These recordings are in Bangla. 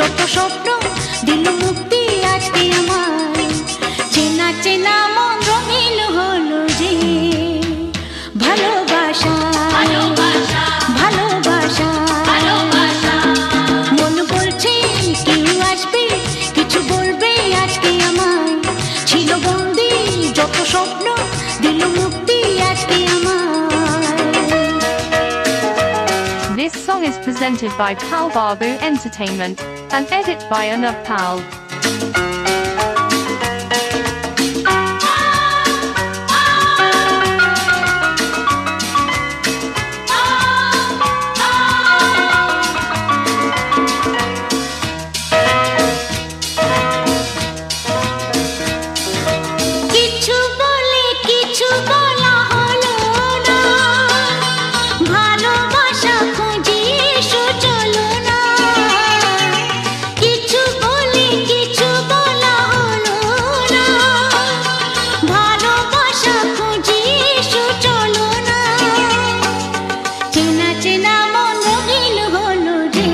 যত স্বপ্ন দিল মুক্তি আজকে আমায়। চেনা চেনা মন রঙিন হলো যে ভালোবাসা ভালোবাসা। মন বলছে কেউ আসবে কিছু বলবে আজকে আমায়। ছিল বন্দি যত স্বপ্ন দিল মুক্তি আজকে আমায়। This song is presented by Pal Babu Entertainment and edit by Anup Pal. কিছু বলে কিছু বলা হলো না, ভালোবাসা খুঁজি এসো চলো না। কিছু বলে কিছু বলা হলো না, ভালোবাসা খুঁজি এসো চলো না। চেনা চেনা মন রঙিন হলো যে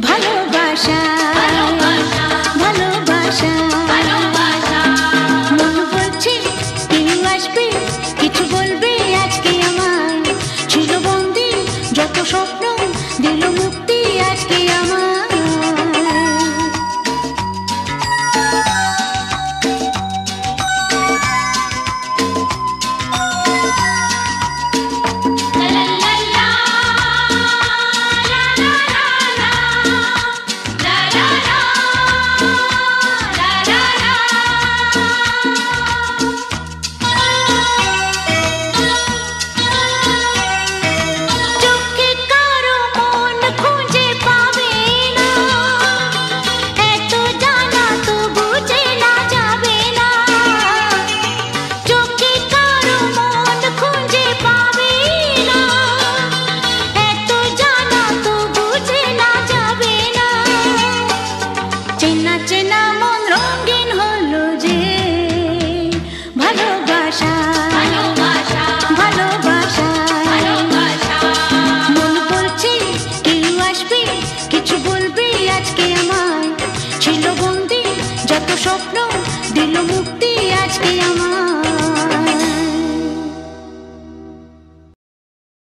ভালোবাসা ভালোবাসা। মন বলছে কেউ আসবে কিছু বলবে আজকে আমায়। ছিল বন্দি যত স্বপ্ন দিল মুক্তি আজকে আমায়। চোখে কারো মন খুঁজে পাবে না, এত জানা তো বুঝে না যাবে না। চোখে কারো মন খুঁজে পাবে না, এত জানা তো বুঝে না যাবে না। চেনা চেনা মন রঙিন হলো যে ভালোবাসা ভালোবাসা। মন বলছে কেউ আসবে কিছু বলবে আজকে আমায়। ছিল বন্দি যত স্বপ্ন